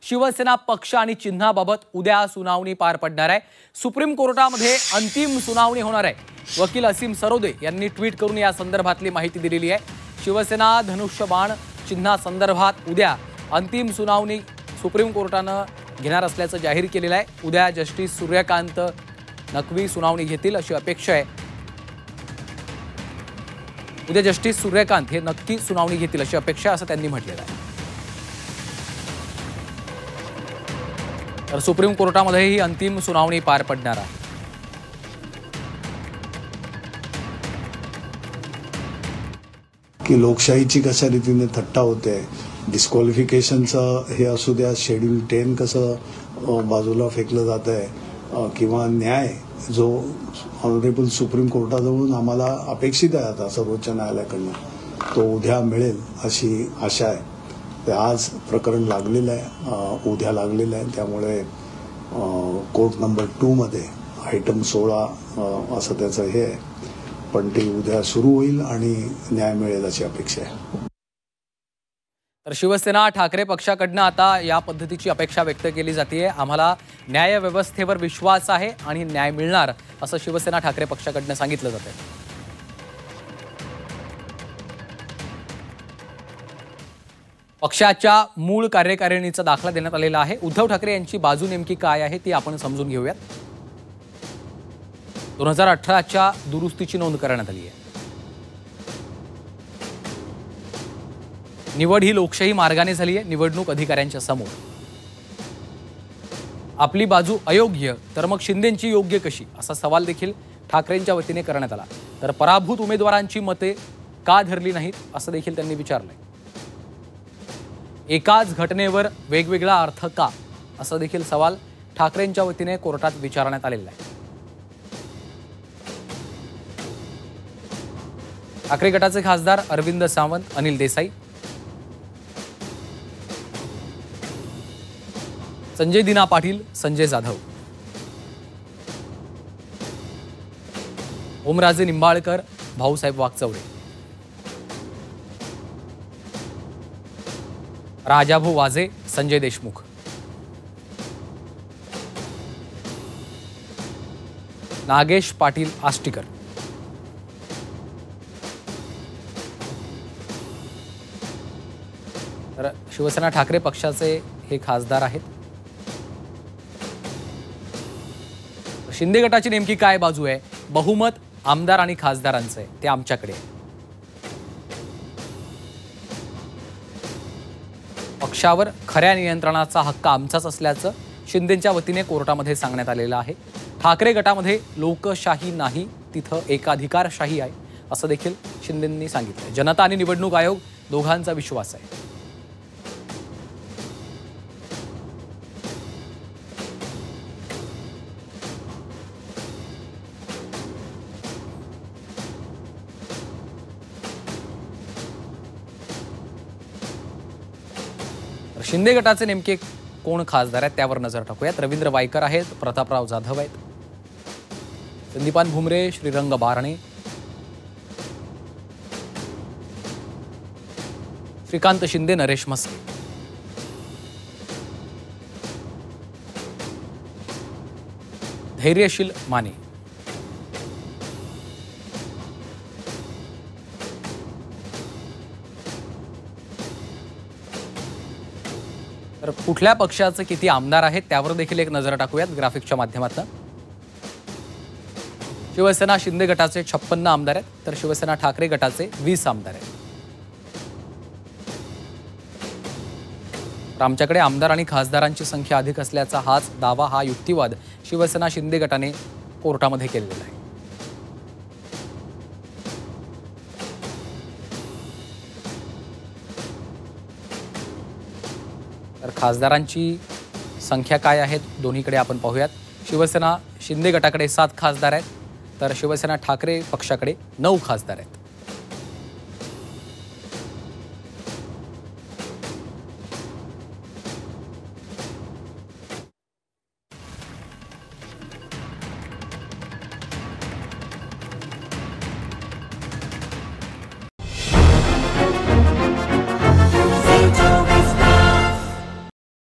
शिवसेना पक्ष आणि चिन्हाबाबत उद्या सुनावणी पार पडणार आहे। सुप्रीम कोर्टामध्ये अंतिम सुनावणी होणार आहे। वकील असीम सरोदे यांनी ट्विट करून या संदर्भातली माहिती दिलेली आहे। शिवसेना धनुष्यबाण चिन्हा संदर्भात उद्या अंतिम सुनावणी सुप्रीम कोर्टाने घेणार असल्याचं जाहीर केलेलं आहे। उद्या जस्टिस सूर्यकांत नक्वी सुनावणी घेतील अशी अपेक्षा आहे। उद्या जस्टिस सूर्यकांत हे नक्की सुनावणी घेतील अशी अपेक्षा असं त्यांनी म्हटलेलं आहे। तर सुप्रीम कोर्टामध्ये ही अंतिम सुनावणी पार पडणार आहे। की लोकशाहीची कशा रीतीने थट्टा होते, डिस्क्वालिफिकेशनचं हे असू द्या, शेड्यूल 10 कसं बाजूला फेकलं जात आहे किंवा न्याय जो ऑनरेबल सुप्रीम कोर्टाजवळून आम्हाला अपेक्षित आहे आता सर्वोच्च न्यायालयाकडून तो उद्या मिळेल अशी आशा आहे। ते आज प्रकरण लागलेलं आहे, उद्या लागलेलं आहे, त्यामुळे कोर्ट नंबर 2 मध्ये आयटम 16 असं त्याचं हे आहे, पण ते उद्या सुरू होईल आणि न्याय मिळेल अशी अपेक्षा आहे। तर शिवसेना ठाकरे पक्षाकडनं आता या पद्धतीची अपेक्षा व्यक्त केली जाते। आम्हाला न्याय व्यवस्थेवर विश्वास आहे आणि न्याय मिळणार असं शिवसेना ठाकरे पक्षाकडनं सांगितलं जातं। पक्षाच्या मूळ कार्यकारिणीचा दाखला देण्यात आलेला आहे। उद्धव ठाकरे यांची बाजू नेमकी काय आहे ती आपण समजून घेऊयात। 2018च्या दुरुस्तीची नोंद करण्यात आली आहे। निवड ही लोकशाही मार्गाने झाली आहे, निवडणूक अधिकाऱ्यांच्या समोर। आपली बाजू अयोग्य तर मग शिंदेंची योग्य कशी असा सवाल देखील ठाकरेंच्या वतीने करण्यात आला। तर पराभूत उमेदवारांची मते का धरली नाहीत असं देखील त्यांनी विचारलंय। एकाच घटनेवर वेगवेगळा अर्थ का असा देखील सवाल ठाकरेंच्या वतीने कोर्टात विचारण्यात आलेला आहे। ठाकरे गटाचे खासदार अरविंद सावंत, अनिल देसाई, संजय दिना पाटील, संजय जाधव, ओमराजे निंबाळकर, भाऊसाहेब वागचौरे, राजाभाऊ वाजे, संजय देशमुख, नागेश पाटील आष्टीकर, तर शिवसेना ठाकरे पक्षाचे हे खासदार आहेत। शिंदे गटाची नेमकी काय बाजू आहे? बहुमत आमदार आणि खासदारांचं आहे, ते आमच्याकडे आहे। पक्षावर खऱ्या नियंत्रणाचा हक्क आमचाच असल्याचं शिंदेंच्या वतीने कोर्टामध्ये सांगण्यात आलेलं आहे। ठाकरे गटामध्ये लोकशाही नाही, तिथं एकाधिकारशाही आहे असं देखील शिंदेंनी सांगितलं। जनता आणि निवडणूक आयोग दोघांचा विश्वास आहे। शिंदे गटाचे नेमके कोण खासदार आहेत त्यावर नजर टाकूयात। रवींद्र वायकर आहेत, प्रतापराव जाधव आहेत, संदीपान भुमरे, श्रीरंग बारणे, श्रीकांत शिंदे, नरेश म्हस्के, धैर्यशील माने, तर कुठल्या पक्षाचे किती आमदार आहेत त्यावर देखील एक नजर टाकूयात ग्राफिकच्या माध्यमातून। शिवसेना शिंदे गटाचे 56 आमदार आहेत, तर शिवसेना ठाकरे गटाचे 20 आमदार आहेत। तर आमच्याकडे आमदार आणि खासदारांची संख्या अधिक असल्याचा हाच दावा, हा युक्तिवाद शिवसेना शिंदे गटाने कोर्टामध्ये केलेला आहे। तर खासदारांची संख्या काय आहेत दोन्हीकडे आपण पाहूयात। शिवसेना शिंदे गटाकडे 7 खासदार आहेत, तर शिवसेना ठाकरे पक्षाकडे 9 खासदार आहेत।